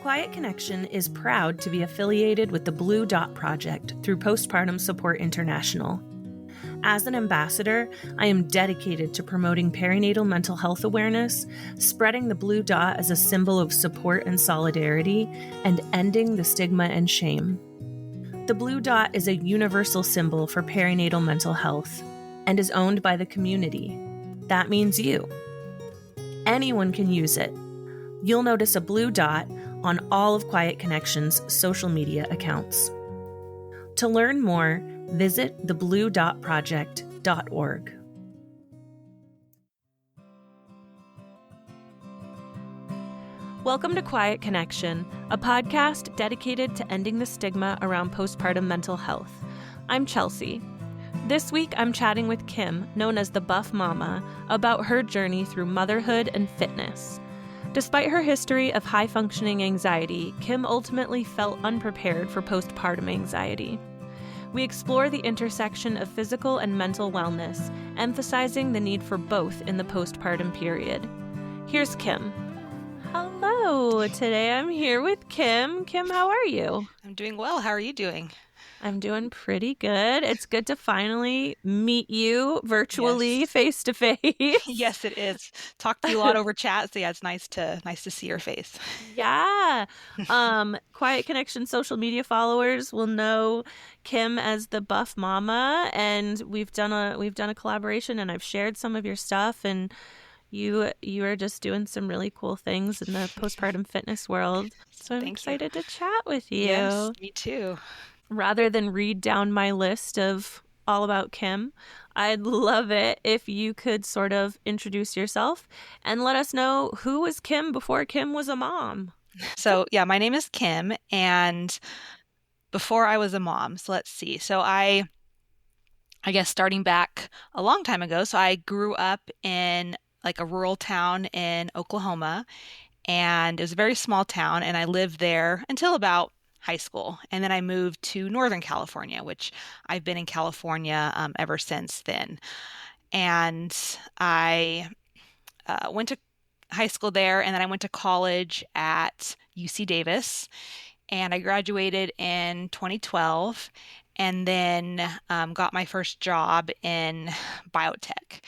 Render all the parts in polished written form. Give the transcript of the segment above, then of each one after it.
Quiet Connection is proud to be affiliated with the Blue Dot Project through Postpartum Support International. As an ambassador, I am dedicated to promoting perinatal mental health awareness, spreading the blue dot as a symbol of support and solidarity, and ending the stigma and shame. The blue dot is a universal symbol for perinatal mental health and is owned by the community. That means you. Anyone can use it. You'll notice a blue dot on all of Quiet Connection's social media accounts. To learn more, visit thebluedotproject.org. Welcome to Quiet Connection, a podcast dedicated to ending the stigma around postpartum mental health. I'm Chelsea. This week, I'm chatting with Kim, known as the Buff Mama, about her journey through motherhood and fitness. Despite her history of high-functioning anxiety, Kim ultimately felt unprepared for postpartum anxiety. We explore the intersection of physical and mental wellness, emphasizing the need for both in the postpartum period. Here's Kim. Hello, today I'm here with Kim. Kim, how are you? I'm doing well. How are you doing? I'm doing pretty good. It's good to finally meet you virtually, face to face. Yes, it is. Talk to you a lot over chat, so yeah, it's nice to see your face. Yeah. Quiet Connection social media followers will know Kim as the Buff Mama, and we've done a collaboration, and I've shared some of your stuff, and you are just doing some really cool things in the postpartum fitness world. So I'm excited to chat with you. Yes, me too. Rather than read down my list of all about Kim, I'd love it if you could sort of introduce yourself and let us know who was Kim before Kim was a mom. So yeah, my name is Kim, and before I was a mom, so let's see. So I guess starting back a long time ago, so I grew up in like a rural town in Oklahoma, and it was a very small town, and I lived there until about high school. And then I moved to Northern California, which I've been in California ever since then. And I went to high school there, and then I went to college at UC Davis, and I graduated in 2012, and then got my first job in biotech.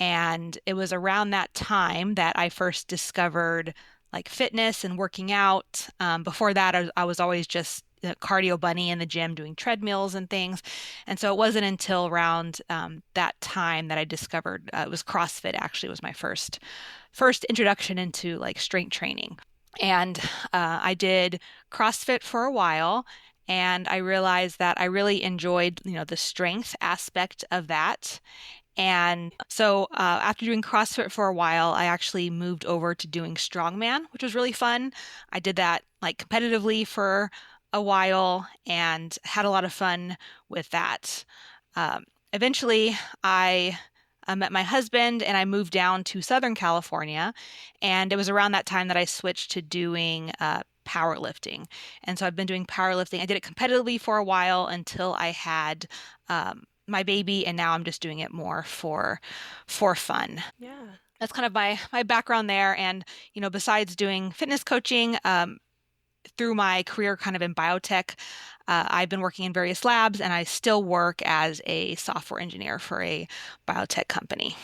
And it was around that time that I first discovered like fitness and working out. Before that, I was always just a cardio bunny in the gym doing treadmills and things. And so it wasn't until around that time that I discovered it was CrossFit. Actually, was my first introduction into like strength training. And I did CrossFit for a while, and I realized that I really enjoyed, the strength aspect of that. And so after doing CrossFit for a while, I actually moved over to doing strongman, which was really fun. I did that like competitively for a while and had a lot of fun with that. Eventually, I met my husband and I moved down to Southern California. And it was around that time that I switched to doing powerlifting. And so I've been doing powerlifting. I did it competitively for a while until I had my baby, and now I'm just doing it more for fun. Yeah. That's kind of my background there. And, besides doing fitness coaching, through my career kind of in biotech, I've been working in various labs, and I still work as a software engineer for a biotech company.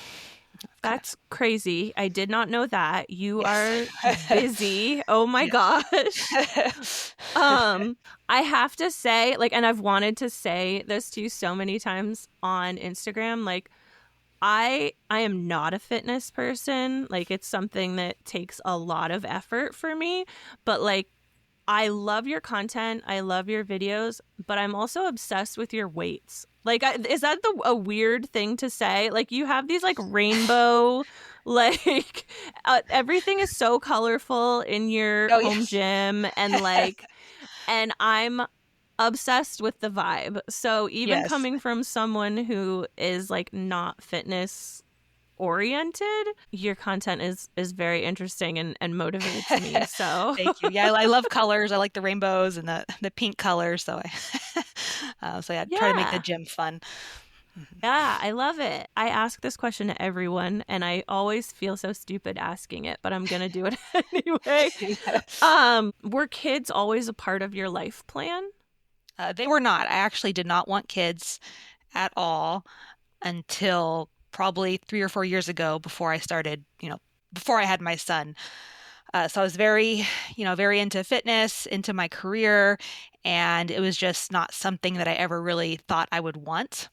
That's crazy. I did not know that. You are busy. Oh my gosh. I have to say, and I've wanted to say this to you so many times on Instagram, I am not a fitness person. It's something that takes a lot of effort for me, but I love your content. I love your videos, but I'm also obsessed with your weights. Is that a weird thing to say? You have these rainbow, everything is so colorful in your home gym, and and I'm obsessed with the vibe. So even coming from someone who is not fitness oriented, your content is very interesting and motivates me. So thank you. Yeah, I love colors. I like the rainbows and the pink colors. So try to make the gym fun. Yeah, I love it. I ask this question to everyone, and I always feel so stupid asking it, but I'm gonna do it anyway. Were kids always a part of your life plan? They were not. I actually did not want kids at all until probably 3 or 4 years ago before I started, before I had my son. So I was very, very into fitness, into my career, and it was just not something that I ever really thought I would want.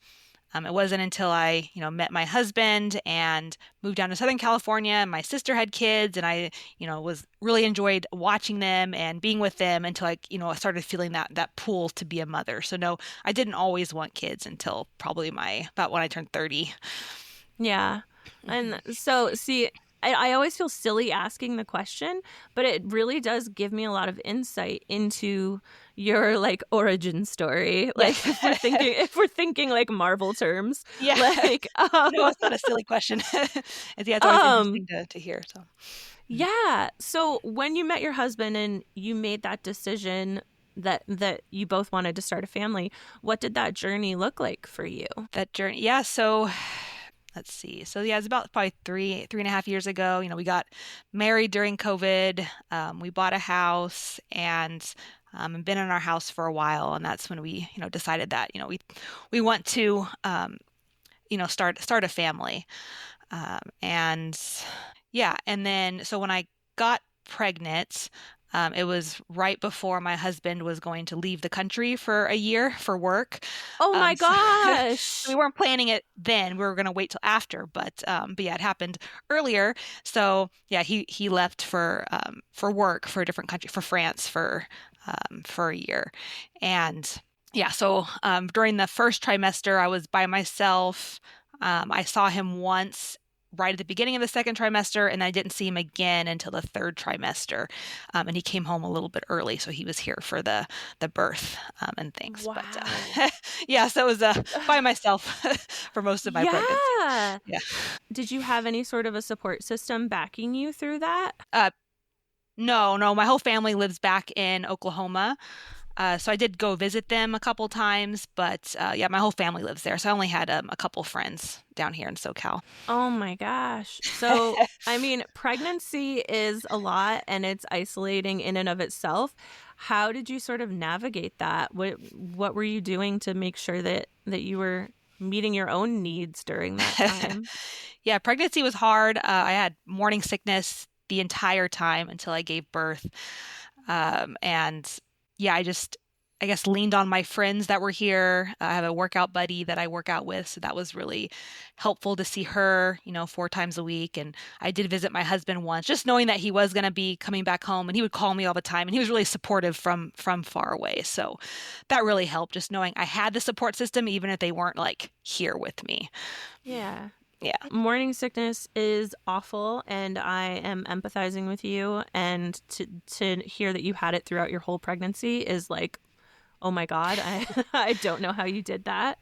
It wasn't until I, met my husband and moved down to Southern California, and my sister had kids, and I, was really enjoyed watching them and being with them until I started feeling that pull to be a mother. So no, I didn't always want kids until probably about when I turned 30. Yeah. And so, see, I always feel silly asking the question, but it really does give me a lot of insight into your like origin story. Yeah. Like if we're thinking like Marvel terms, Yeah. like No, it's not a silly question. Yeah, it's always interesting to hear. So yeah. So when you met your husband and you made that decision that you both wanted to start a family, what did that journey look like for you? that journey, yeah. So let's see. So yeah, it's about probably 3.5 years ago. We got married during COVID. We bought a house and been in our house for a while, and that's when we, decided that, we want to, start a family. And yeah, and then so when I got pregnant, it was right before my husband was going to leave the country for a year for work. Oh my So gosh. we weren't planning it then. We were going to wait till after, but yeah, it happened earlier. So yeah, he left for work for a different country, for France for a year, and yeah. So during the first trimester, I was by myself. I saw him once right at the beginning of the second trimester, and I didn't see him again until the third trimester. And he came home a little bit early, so he was here for the birth and things. Wow. But yeah, so it was by myself for most of my pregnancy. Yeah. Did you have any sort of a support system backing you through that? No, my whole family lives back in Oklahoma. So I did go visit them a couple times, but yeah, my whole family lives there. So I only had a couple friends down here in SoCal. Oh my gosh. So, I mean, pregnancy is a lot and it's isolating in and of itself. How did you sort of navigate that? What were you doing to make sure that you were meeting your own needs during that time? Yeah, pregnancy was hard. I had morning sickness the entire time until I gave birth. And yeah, I guess, leaned on my friends that were here. I have a workout buddy that I work out with, so that was really helpful to see her, 4 times a week. And I did visit my husband once, just knowing that he was going to be coming back home, and he would call me all the time, and he was really supportive from far away. So that really helped, just knowing I had the support system, even if they weren't like here with me. Yeah. Yeah. Morning sickness is awful, and I am empathizing with you. And to hear that you had it throughout your whole pregnancy is like, oh my God, I don't know how you did that.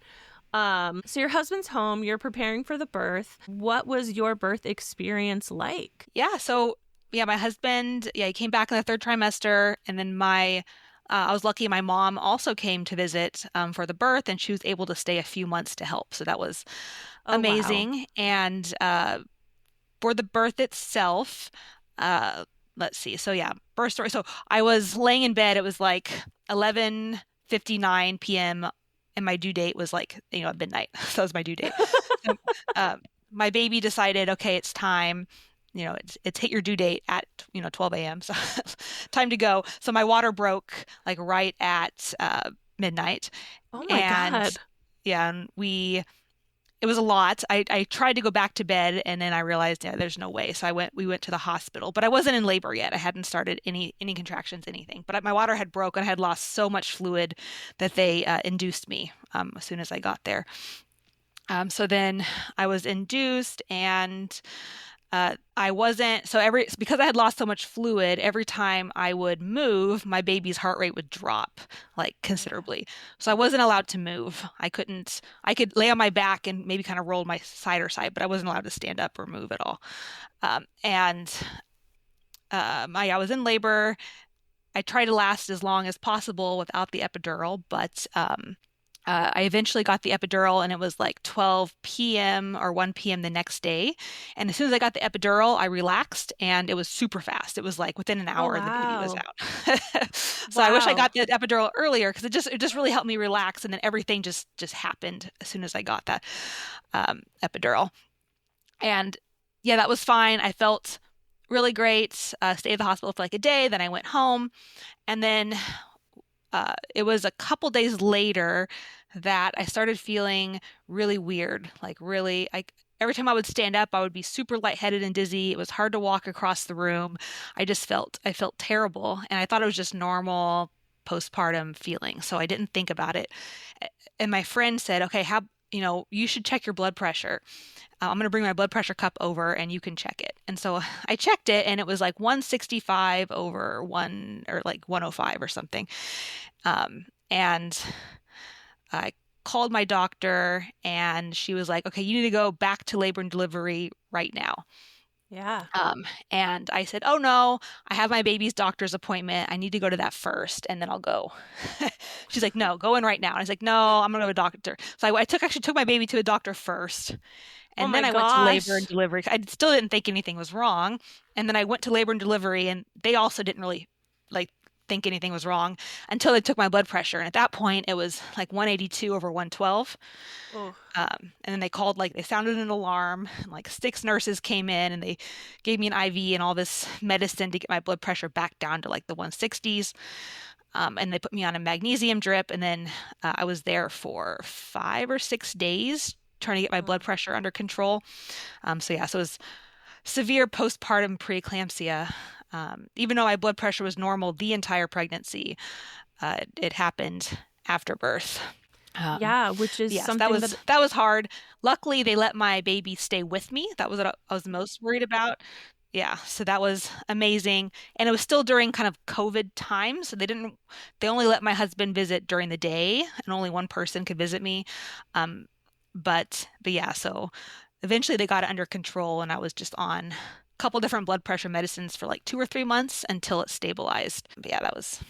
So your husband's home, you're preparing for the birth. What was your birth experience like? Yeah. So yeah, my husband, yeah, he came back in the third trimester, and then I was lucky my mom also came to visit for the birth, and she was able to stay a few months to help. So that was amazing. Wow. And for the birth itself, let's see. So yeah, birth story. So I was laying in bed. It was like 11:59 p.m. and my due date was like, at midnight. So that was my due date. So, my baby decided, okay, it's time. It's hit your due date at 12 a.m. So time to go. So my water broke like right at midnight. Oh my God. Yeah, and it was a lot. I tried to go back to bed, and then I realized, yeah, there's no way. So we went to the hospital, but I wasn't in labor yet. I hadn't started any contractions, anything. But my water had broken. I had lost so much fluid that they induced me as soon as I got there. So then I was induced, and I wasn't, because I had lost so much fluid, every time I would move, my baby's heart rate would drop like considerably. So I wasn't allowed to move. I could lay on my back and maybe kind of roll my side or side, but I wasn't allowed to stand up or move at all. I was in labor. I tried to last as long as possible without the epidural, but I eventually got the epidural and it was like 12 p.m. or 1 p.m. the next day. And as soon as I got the epidural, I relaxed and it was super fast. It was like within an Oh, hour the baby was wow. out. So I wish I Wow. got the epidural earlier because it just really helped me relax, and then everything just happened as soon as I got that epidural. And yeah, that was fine. I felt really great. Stayed at the hospital for like a day, then I went home, and then it was a couple days later that I started feeling really weird. Like really, every time I would stand up, I would be super lightheaded and dizzy. It was hard to walk across the room. I felt terrible, and I thought it was just normal postpartum feeling. So I didn't think about it. And my friend said, "Okay, you should check your blood pressure. I'm going to bring my blood pressure cup over and you can check it." And so I checked it and it was like 165 over 1 or like 105 or something. And I called my doctor and she was like, "Okay, you need to go back to labor and delivery right now." Yeah. And I said, "Oh no, I have my baby's doctor's appointment. I need to go to that first and then I'll go." She's like, "No, go in right now." And I was like, "No, I'm gonna go to a doctor." So I actually took my baby to a doctor first. Oh And my then I went to labor and gosh. delivery. I still didn't think anything was wrong. And then I went to labor and delivery, and they also didn't really like think anything was wrong until they took my blood pressure. And at that point, it was like 182 over 112. Oh, And then they sounded an alarm, and like 6 nurses came in and they gave me an IV and all this medicine to get my blood pressure back down to like the 160s. And they put me on a magnesium drip. And then I was there for 5 or 6 days trying to get my blood mm, pressure under control. So it was severe postpartum preeclampsia. Even though my blood pressure was normal the entire pregnancy, it happened after birth. Um, yeah, which is yes, that something was that, that was hard. Luckily, they let my baby stay with me. That was what I was most worried about. Yeah, so that was amazing. And it was still during kind of COVID time, so they only let my husband visit during the day, and only one person could visit me. Um, but yeah, so eventually they got it under control, and I was just on a couple different blood pressure medicines for like 2 or 3 months until it stabilized. But yeah, that was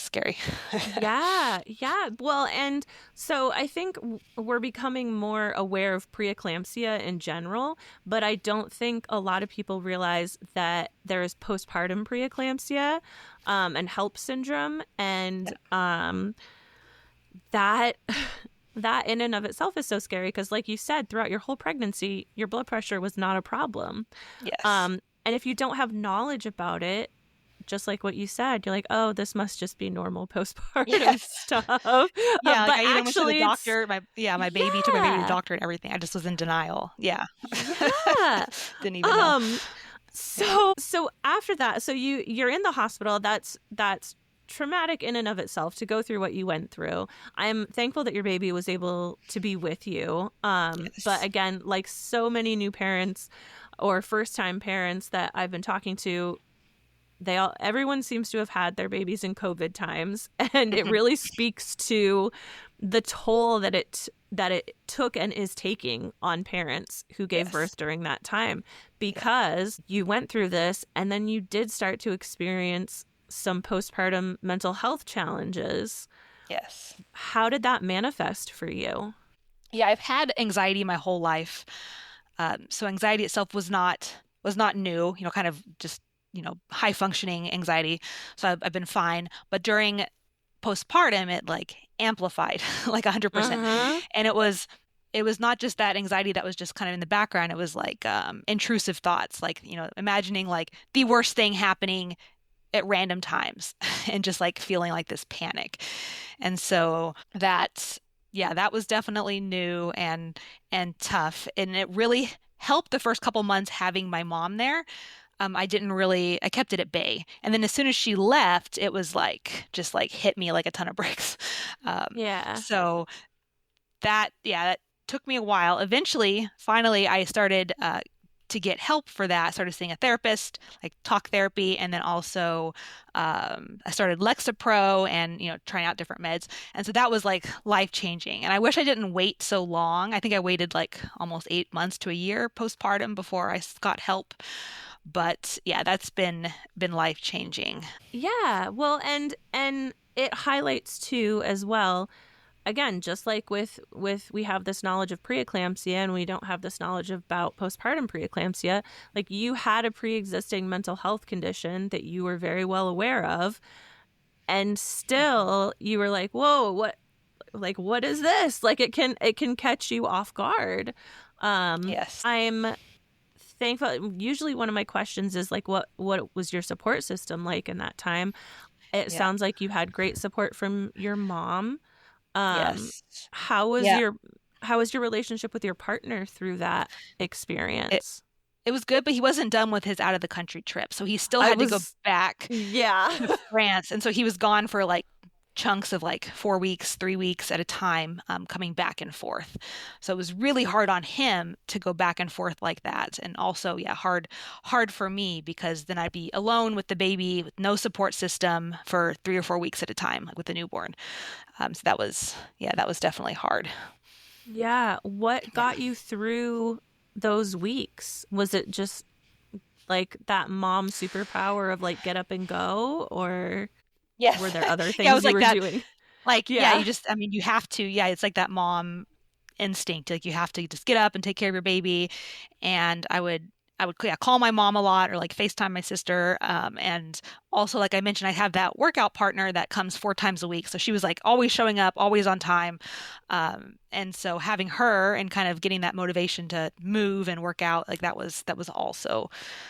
scary. yeah, yeah. Well, and so I think we're becoming more aware of preeclampsia in general, but I don't think a lot of people realize that there is postpartum preeclampsia, and HELP syndrome, and that that in and of itself is so scary because, like you said, throughout your whole pregnancy, your blood pressure was not a problem. Yes. And if you don't have knowledge about it, just like what you said, you're like, oh, this must just be normal postpartum Yes. stuff. Yeah, like But I even went to the actually, it's, doctor. My baby took my baby to the yeah, doctor and everything. I just was in denial. Yeah. yeah. Didn't even know. Um, Yeah. so after that, so you're in the hospital. That's traumatic in and of itself to go through what you went through. I'm thankful that your baby was able to be with you. But Yes. again, like so many new parents or first time parents that I've been talking to, everyone seems to have had their babies in COVID times, and it Mhm. really speaks to the toll that it took and is taking on parents who gave Yes. birth during that time, Yeah. because you went through this and then you did start to experience some postpartum mental health challenges. Yes. How did that manifest for you? Yeah, I've had anxiety my whole life. So anxiety itself was not new, kind of just, high functioning anxiety. So I've been fine. But during postpartum, it like amplified like 100%. Uh-huh. And it was not just that anxiety that was just kind of in the background. It was like intrusive thoughts, like, imagining like the worst thing happening at random times and just like feeling like this panic. And so yeah, that was definitely new and tough. And it really helped the first couple months having my mom there. I kept it at bay. And then as soon as she left, it was like, just like hit me like a ton of bricks. Um, Yeah. so yeah, that took me a while. Eventually, finally, I started to get help for that. I started seeing a therapist, like talk therapy, and then also I started Lexapro and trying out different meds. And so that was like life changing. And I wish I didn't wait so long. I think I waited like almost 8 months to a year postpartum before I got help. But yeah, that's been life changing. Yeah. Well, and it highlights too as well again, just like with we have this knowledge of preeclampsia and we don't have this knowledge about postpartum preeclampsia, like you had a pre-existing mental health condition that you were very well aware of, and still you were like, whoa, what is this? Like it can catch you off guard. Yes. I'm thankful. Usually one of my questions is like, what was your support system like in that time? It Yeah. sounds like you had great support from your mom. Yes. How was Yeah. your relationship with your partner through that It, experience? it was good, but he wasn't done with his out of the country trip. So he still I had to go was, back yeah. to France. And so he was gone for like chunks of like 4 weeks, 3 weeks at a time, coming back and forth. So it was really hard on him to go back and forth like that. And also, yeah, hard for me because then I'd be alone with the baby with no support system for 3 or 4 weeks at a time, like with the newborn. So that was definitely hard. Yeah. What Yeah. got you through those weeks? Was it just like that mom superpower of like get up and go, or were Yes. there other Yeah, it things was you like were that. doing? Like, yeah, Yeah. I mean, you have to, yeah, it's like that mom instinct. Like you have to just get up and take care of your baby. And I would yeah, call my mom a lot or like FaceTime my sister. And also, like I mentioned, I have that workout partner that comes 4 times a week. So she was like always showing up, always on time. And so having her and kind of getting that motivation to move and work out, like that was also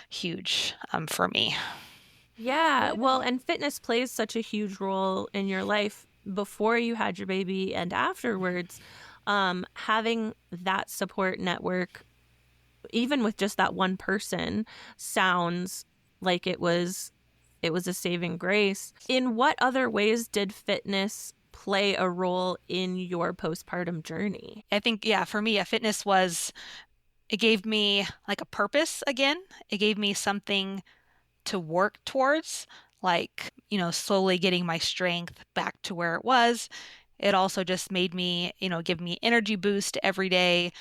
huge, for me. Yeah. Yeah. Well, and fitness plays such a huge role in your life before you had your baby and afterwards. Having that support network, even with just that one person, sounds like it was a saving grace. In what other ways did fitness play a role in your postpartum journey? I think, yeah, for me, fitness it gave me like a purpose again. It gave me something to work towards, like, slowly getting my strength back to where it was. It also just made me, give me energy boost every day.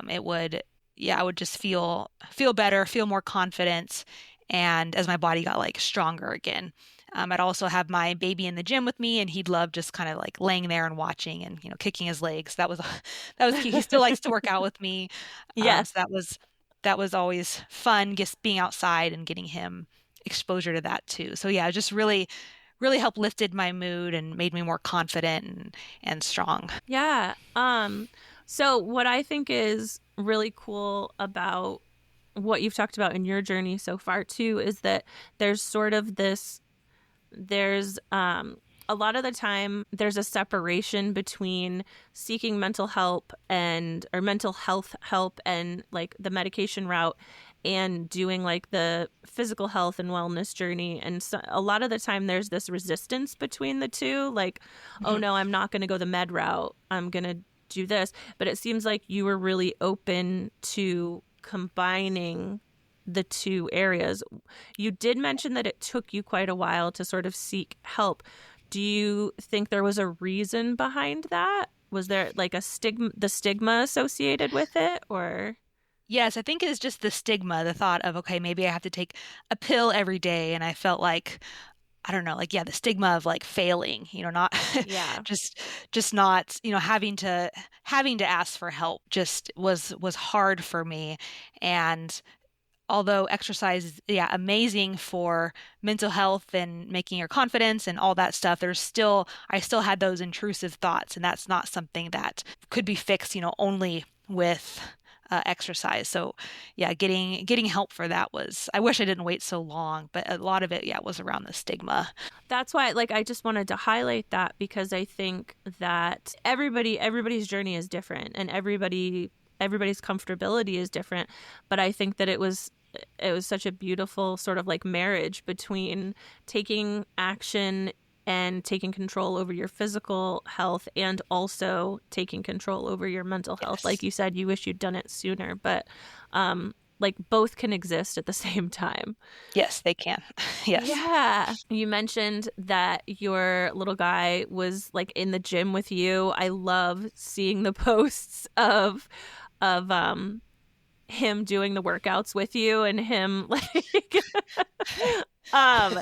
It would, yeah, I would just feel better, feel more confidence, and as my body got like stronger again. I'd also have my baby in the gym with me, and he'd love just kind of like laying there and watching and kicking his legs. That was that was cute. He still likes to work out with me, so Yes. that was always fun, just being outside and getting him exposure to that too. So yeah, it just really helped lifted my mood and made me more confident and strong. Yeah. So what I think is really cool about what you've talked about in your journey so far too is that there's sort of this there's a lot of the time there's a separation between seeking mental help and or mental health help and like the medication route and doing like the physical health and wellness journey, and so, a lot of the time there's this resistance between the two, like, oh Mhm. no, I'm not going to go the med route, I'm going to do this. But it seems like you were really open to combining the two areas. You did mention that it took you quite a while to sort of seek help. Do you think there was a reason behind that? Was there like the stigma associated with it, or? Yes, I think it's just the stigma, the thought of, okay, maybe I have to take a pill every day. And I felt like, I don't know, like, yeah, the stigma of like failing, not Yeah. just, not, having to ask for help just was hard for me. And although exercise is, yeah, amazing for mental health and making your confidence and all that stuff, I still had those intrusive thoughts, and that's not something that could be fixed, only with exercise. So yeah, getting help for that was, I wish I didn't wait so long, but a lot of it, yeah, was around the stigma. That's why, like, I just wanted to highlight that because I think that everybody's journey is different, and everybody's comfortability is different. But I think that it was such a beautiful sort of like marriage between taking action and taking control over your physical health and also taking control over your mental health. Like Yes. you said, you wish you'd done it sooner, but like both can exist at the same time. Yes, they can. Yes. Yeah. You mentioned that your little guy was like in the gym with you. I love seeing the posts of him doing the workouts with you and him like um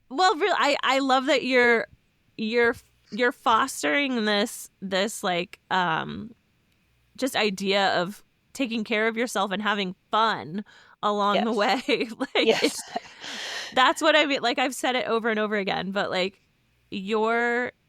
well really I love that you're you're fostering this like just idea of taking care of yourself and having fun along the Yes. way. Like Yes. it's that's what I mean. Like I've said it over and over again, but like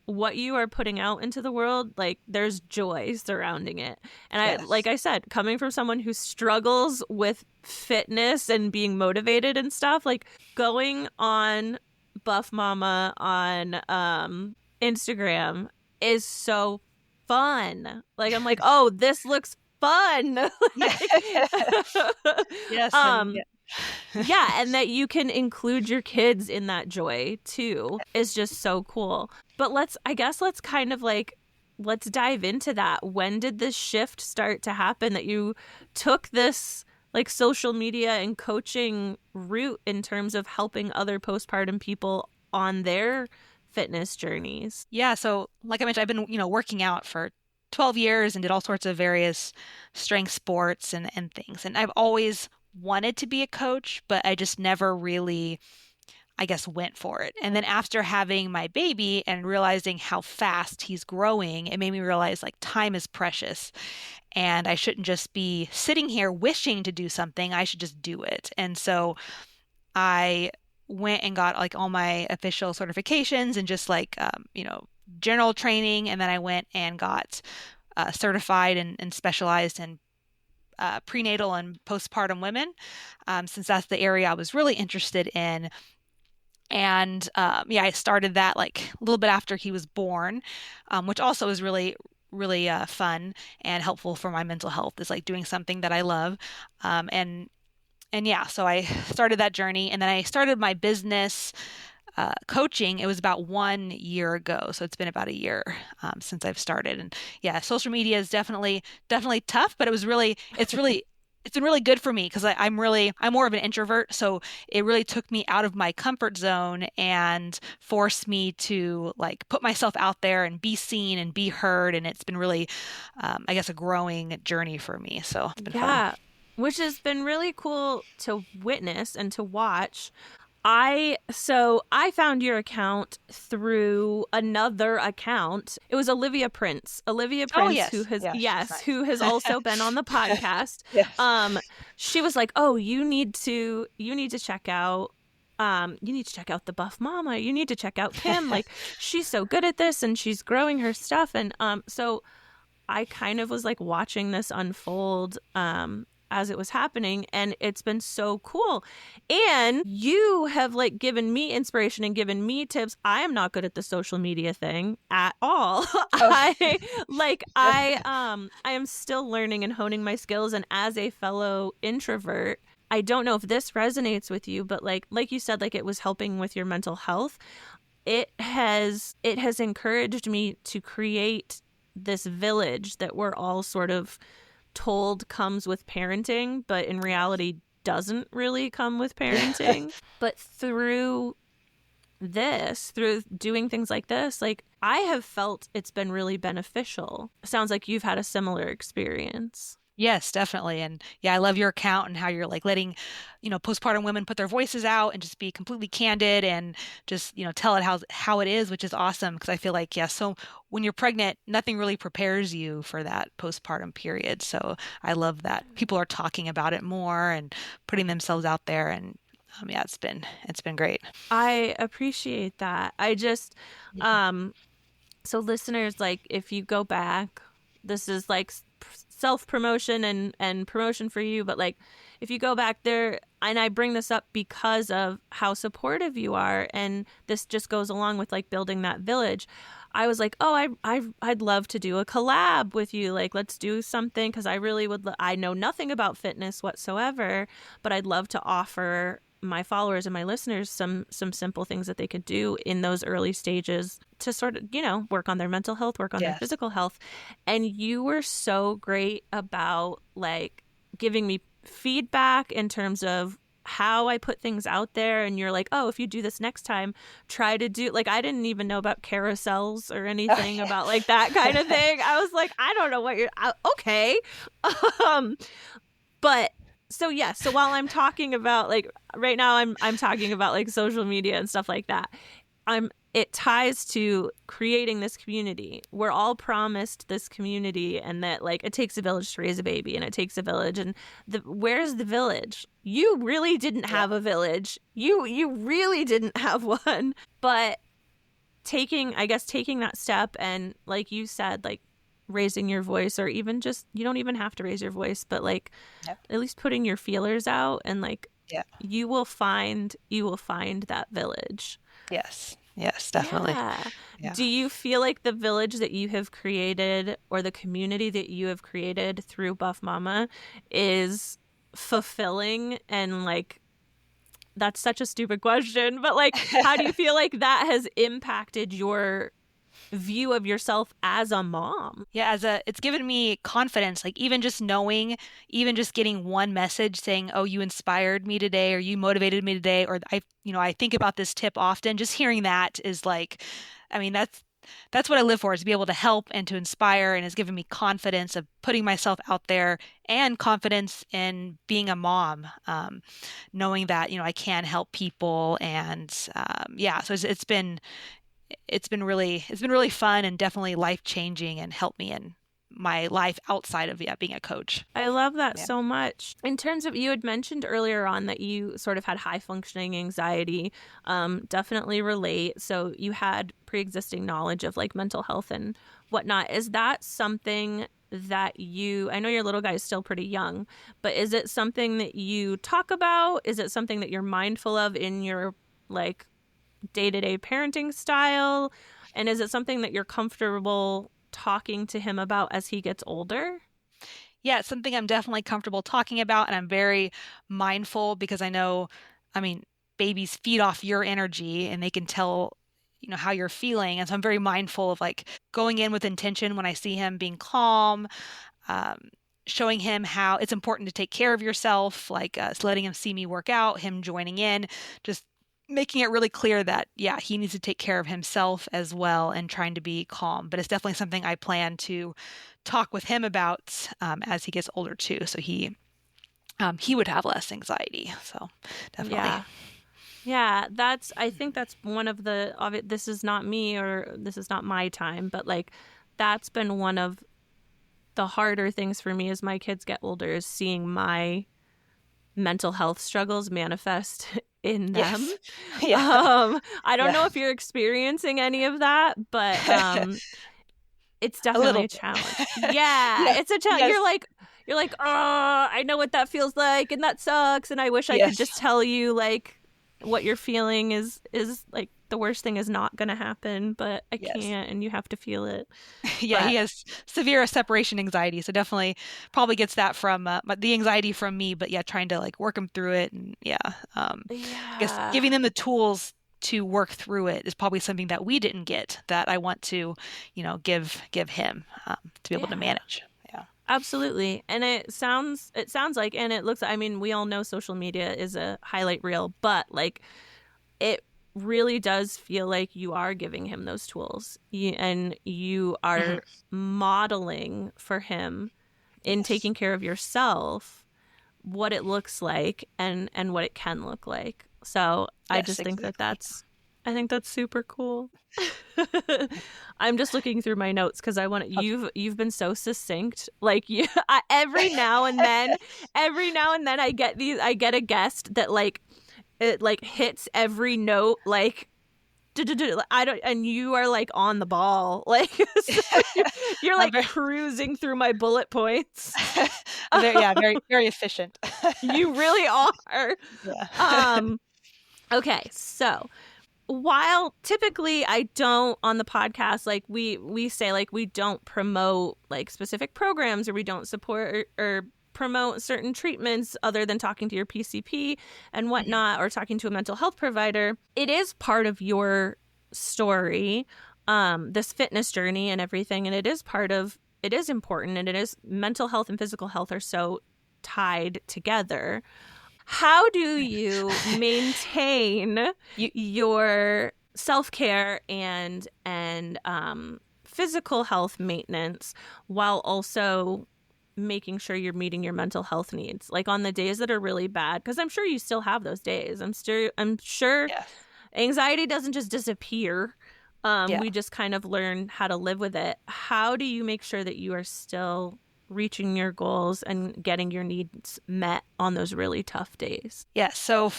what you are putting out into the world, like there's joy surrounding it. And like Yes. I said, coming from someone who struggles with fitness and being motivated and stuff, like going on Buff Mama on Instagram is so fun. Like I'm like, oh, this looks fun. Yes. Yes. Yeah, and that you can include your kids in that joy too is just so cool. But let's kind of like let's dive into that. When did this shift start to happen that you took this like social media and coaching route in terms of helping other postpartum people on their fitness journeys? Yeah. So like I mentioned, I've been, working out for 12 years and did all sorts of various strength sports and things. And I've always wanted to be a coach, but I just never really, I guess, went for it. And then after having my baby and realizing how fast he's growing, it made me realize like time is precious and I shouldn't just be sitting here wishing to do something. I should just do it. And so I went and got like all my official certifications and just like, general training. And then I went and got certified and specialized in prenatal and postpartum women, since that's the area I was really interested in. And I started that like a little bit after he was born, which also was really, really fun and helpful for my mental health, is like doing something that I love. And yeah, so I started that journey, and then I started my business coaching. It was about 1 year ago, so it's been about a year since I've started. And yeah, social media is definitely tough, but it's been really good for me because I'm more of an introvert, so it really took me out of my comfort zone and forced me to like put myself out there and be seen and be heard. And it's been really, I guess, a growing journey for me. So it's been fun. Which has been really cool to witness and to watch. I found your account through another account. It was Olivia Prince. Olivia Prince, yes. who has Nice. who has also been on the podcast. Yes. She was like, "Oh, you need to check out the Buff Mama. You need to check out Kim. Like she's so good at this and she's growing her stuff." And so I kind of was like watching this unfold as it was happening, and it's been so cool. And you have like given me inspiration and given me tips. I am not good at the social media thing at all. I am still learning and honing my skills, and as a fellow introvert, I don't know if this resonates with you, but like you said, like it was helping with your mental health. It has encouraged me to create this village that we're all sort of told comes with parenting, but in reality doesn't really come with parenting. But through doing things like this, like I have felt it's been really beneficial. Sounds like you've had a similar experience. Yes, definitely. And yeah, I love your account and how you're like letting, postpartum women put their voices out and just be completely candid and just, tell it how it is, which is awesome. Because I feel like, yeah, so when you're pregnant, nothing really prepares you for that postpartum period. So I love that people are talking about it more and putting themselves out there. And yeah, it's been great. I appreciate that. I just, so listeners, like if you go back, this is like self-promotion and promotion for you, but like if you go back there, and I bring this up because of how supportive you are, and this just goes along with like building that village. I was like, oh, I'd love to do a collab with you, like let's do something, because I really would. I know nothing about fitness whatsoever, but I'd love to offer my followers and my listeners some simple things that they could do in those early stages to sort of, work on their mental health, work on their physical health. And you were so great about like giving me feedback in terms of how I put things out there. And you're like, oh, if you do this next time, try to do, like, I didn't even know about carousels or anything about like that kind of thing. I was like, I don't know what you're, okay. But so yeah, so while I'm talking about like right now I'm talking about like social media and stuff like that, I'm it ties to creating this community. We're all promised this community, and that like it takes a village to raise a baby, and it takes a village. And where's the village? You really didn't have a village. You really didn't have one. But taking that step, and like you said, like raising your voice, or even just, you don't even have to raise your voice, but like at least putting your feelers out, and like you will find that village. Yes, definitely. Yeah. Do you feel like the village that you have created, or the community that you have created through Buff Mama, is fulfilling? And like, that's such a stupid question, but like, how do you feel like that has impacted your view of yourself as a mom? Yeah, it's given me confidence, like even just knowing, even just getting one message saying, "Oh, you inspired me today," or "You motivated me today," or I think about this tip often. Just hearing that is like, I mean, that's what I live for, is to be able to help and to inspire, and it's given me confidence of putting myself out there, and confidence in being a mom, knowing that, I can help people. And so it's been really fun, and definitely life-changing, and helped me in my life outside of being a coach. I love that so much. In terms of, you had mentioned earlier on that you sort of had high functioning anxiety. Definitely relate. So you had pre-existing knowledge of like mental health and whatnot. Is that something that I know your little guy is still pretty young, but is it something that you talk about? Is it something that you're mindful of in your like day-to-day parenting style? And is it something that you're comfortable talking to him about as he gets older? Yeah, it's something I'm definitely comfortable talking about, and I'm very mindful, because I know, babies feed off your energy, and they can tell, how you're feeling. And so I'm very mindful of like going in with intention when I see him, being calm, showing him how it's important to take care of yourself, like letting him see me work out, him joining in, just making it really clear that, he needs to take care of himself as well, and trying to be calm. But it's definitely something I plan to talk with him about as he gets older too. So he would have less anxiety. So definitely. Yeah, I think that's one of this is not me, or this is not my time, but like that's been one of the harder things for me as my kids get older, is seeing my mental health struggles manifest in them. Yes. I don't know if you're experiencing any of that, but it's definitely a challenge. It's a challenge. Yes. You're like, oh, I know what that feels like, and that sucks, and I wish I could just tell you like what you're feeling is like the worst thing is not going to happen, but I can't, and you have to feel it. He has severe separation anxiety, so definitely probably gets that from the anxiety from me, but trying to like work him through it. And I guess giving them the tools to work through it is probably something that we didn't get, that I want to, give him to be able to manage. Absolutely. And it sounds like, and it looks, we all know social media is a highlight reel, but like it really does feel like you are giving him those tools, and you are modeling for him in taking care of yourself what it looks like, and what it can look like. So I just think that's super cool. I'm just looking through my notes because you've been so succinct. Like every now and then I get a guest that like it like hits every note like and you are like on the ball, like so you're like cruising through my bullet points. Very very efficient. You really are. Okay, so while typically I don't on the podcast, like we say like we don't promote like specific programs, or we don't support or promote certain treatments other than talking to your PCP and whatnot, or talking to a mental health provider, it is part of your story, this fitness journey and everything. And it is important, and it is, mental health and physical health are so tied together. How do you maintain your self-care and physical health maintenance while also making sure you're meeting your mental health needs, like on the days that are really bad? Because I'm sure you still have those days. I'm sure anxiety doesn't just disappear Yeah. We just kind of learn how to live with it. How do you make sure that you are still reaching your goals and getting your needs met on those really tough days? Yeah. So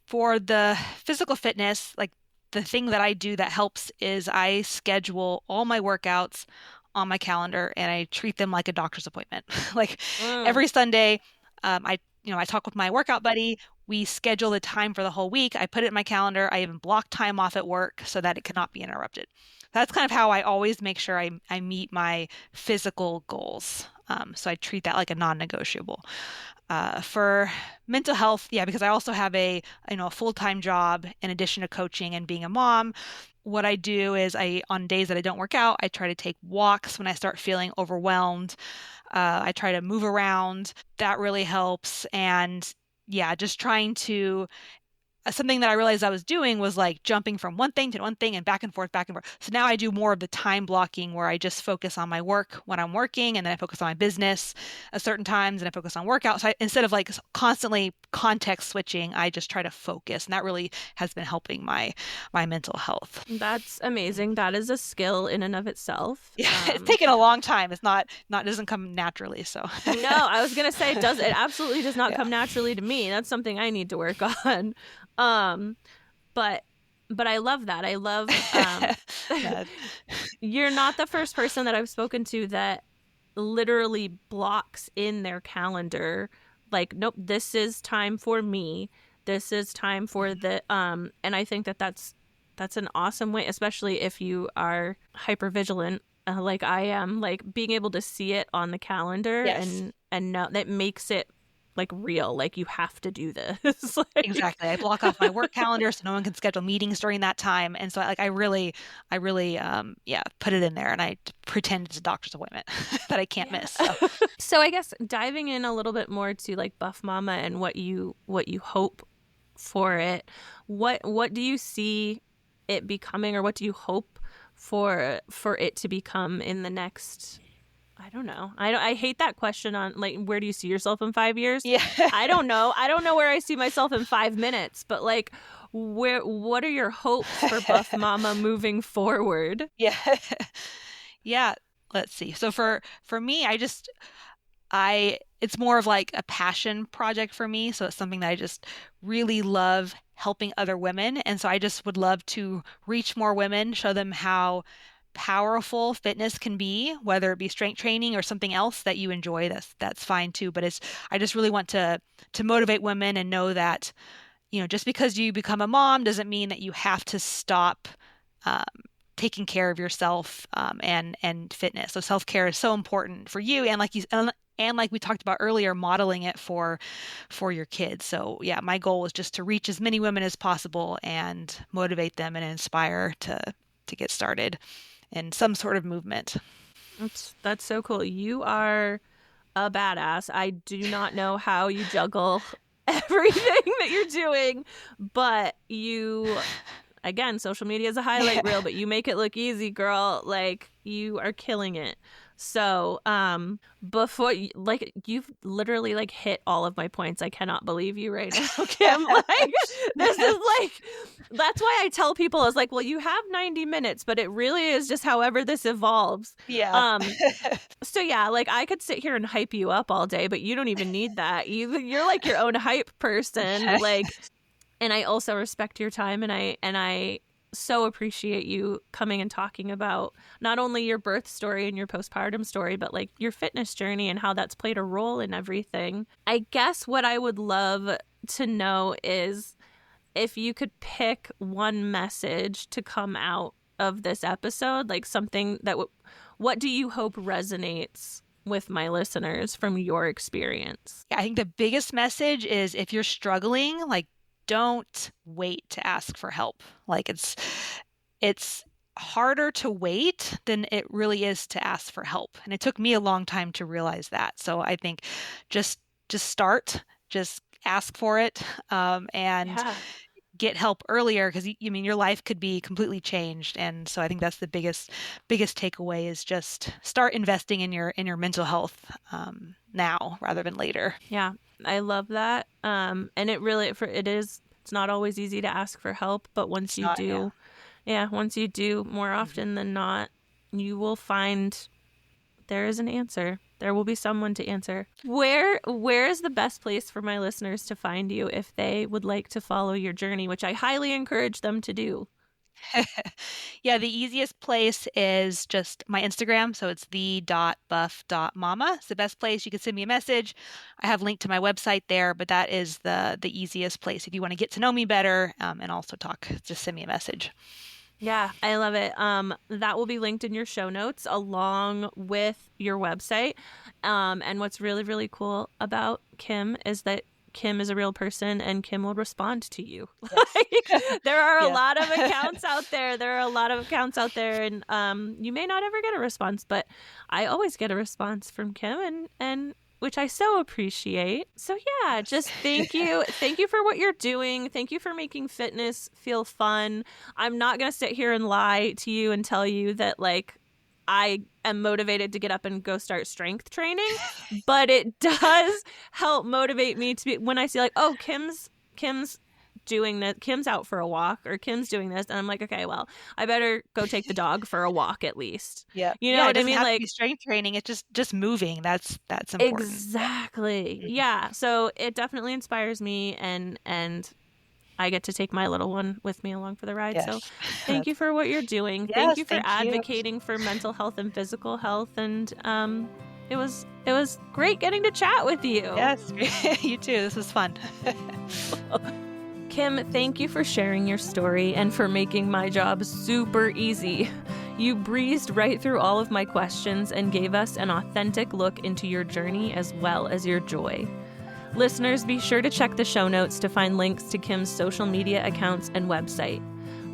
for the physical fitness, like the thing that I do that helps is I schedule all my workouts on my calendar and I treat them like a doctor's appointment. Like Mm. every Sunday, I talk with my workout buddy. We schedule the time for the whole week. I put it in my calendar. I even block time off at work so that it cannot be interrupted. That's kind of how I always make sure I meet my physical goals. So I treat that like a non-negotiable. For mental health, yeah, because I also have a full-time job in addition to coaching and being a mom. What I do is on days that I don't work out, I try to take walks when I start feeling overwhelmed. I try to move around. That really helps. And yeah, just trying to something that I realized I was doing was like jumping from one thing to one thing and back and forth, back and forth. So now I do more of the time blocking where I just focus on my work when I'm working, and then I focus on my business at certain times, and I focus on workouts. So instead of like constantly context switching, I just try to focus, and that really has been helping my mental health. That's amazing. That is a skill in and of itself. Yeah, it's taken a long time. It's not it doesn't come naturally. So No, I was gonna say it absolutely does not Yeah. come naturally to me. That's something I need to work on. Um, but I love that. I love Yeah. you're not the first person that I've spoken to that literally blocks in their calendar like, nope, this is time for me. This is time for the and I think that that's an awesome way, especially if you are hyper vigilant like I am, like being able to see it on the calendar Yes. and know that makes it like real, like you have to do this. Like, Exactly. I block off my work calendar so no one can schedule meetings during that time. And so I really, put it in there and I pretend it's a doctor's appointment that I can't miss. So. So I guess diving in a little bit more to like Buff Mama and what you hope for it, what do you see it becoming, or what do you hope for it to become in the next, I don't know. I hate that question on like, where do you see yourself in 5 years? Yeah. I don't know. I don't know where I see myself in 5 minutes, but like, what are your hopes for Buff Mama moving forward? Yeah. Yeah. Let's see. So for me, it's more of like a passion project for me. So it's something that I just really love helping other women. And so I just would love to reach more women, show them how powerful fitness can be, whether it be strength training or something else that you enjoy. That's fine too. But I just really want to motivate women and know that, just because you become a mom doesn't mean that you have to stop um, taking care of yourself and fitness. So self-care is so important for you, and like we talked about earlier, modeling it for your kids. So yeah, my goal is just to reach as many women as possible and motivate them and inspire to get started in some sort of movement. That's so cool. You are a badass. I do not know how you juggle everything that you're doing, but you, again, social media is a highlight reel, but you make it look easy, girl. Like, you are killing it. So, before, like, you've literally like hit all of my points. I cannot believe you right now, Kim. Like, this is like, that's why I tell people, I was like, well, you have 90 minutes, but it really is just however this evolves. Yeah. So yeah, like I could sit here and hype you up all day, but you don't even need that. You're like your own hype person. Like, and I also respect your time, and I so appreciate you coming and talking about not only your birth story and your postpartum story, but like your fitness journey and how that's played a role in everything. I guess what I would love to know is if you could pick one message to come out of this episode, like something that what do you hope resonates with my listeners from your experience? Yeah, I think the biggest message is if you're struggling, like, don't wait to ask for help. Like it's harder to wait than it really is to ask for help. And it took me a long time to realize that. So I think just start, just ask for it, and get help earlier, because your life could be completely changed. And so I think that's the biggest takeaway is just start investing in your mental health now rather than later. Yeah, I love that. And it really it's not always easy to ask for help, but once you do, Yeah, once you do more often than not, you will find there is an answer. There will be someone to answer. Where is the best place for my listeners to find you if they would like to follow your journey, which I highly encourage them to do? Yeah, the easiest place is just my Instagram. So it's the.buff.mama. It's the best place. You can send me a message. I have a link to my website there, but that is the easiest place if you want to get to know me better and also talk. Just send me a message. Yeah, I love it. That will be linked in your show notes along with your website. And what's really, really cool about Kim is that Kim is a real person and Kim will respond to you. Yes. There are a Yeah. lot of accounts out there. And you may not ever get a response, but I always get a response from Kim and which I so appreciate. So yeah, just thank you. Thank you for what you're doing. Thank you for making fitness feel fun. I'm not going to sit here and lie to you and tell you that like I am motivated to get up and go start strength training, but it does help motivate me to be when I see like, oh, Kim's doing this, Kim's out for a walk or Kim's doing this, and I'm like, okay, well, I better go take the dog for a walk at least. Yeah. You know what I mean? Have to Like be strength training. It's just moving. That's important. exactly. Mhm. Yeah. So it definitely inspires me and I get to take my little one with me along for the ride. Yes. So thank you for what you're doing. Yes, Thank you for thank you. advocating for mental health and physical health. And it was great getting to chat with you. Yes, you too. This was fun. Kim, thank you for sharing your story and for making my job super easy. You breezed right through all of my questions and gave us an authentic look into your journey as well as your joy. Listeners, be sure to check the show notes to find links to Kim's social media accounts and website.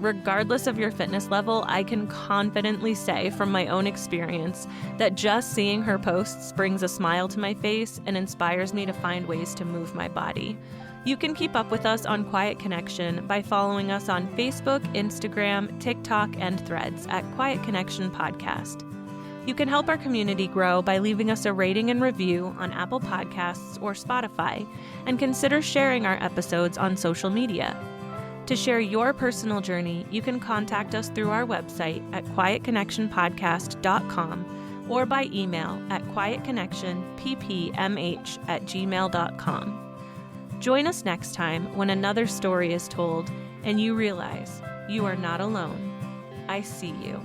Regardless of your fitness level, I can confidently say from my own experience that just seeing her posts brings a smile to my face and inspires me to find ways to move my body. You can keep up with us on Quiet Connection by following us on Facebook, Instagram, TikTok, and Threads at Quiet Connection Podcast. You can help our community grow by leaving us a rating and review on Apple Podcasts or Spotify, and consider sharing our episodes on social media. To share your personal journey, you can contact us through our website at quietconnectionpodcast.com or by email at quietconnectionppmh@gmail.com. Join us next time when another story is told and you realize you are not alone. I see you.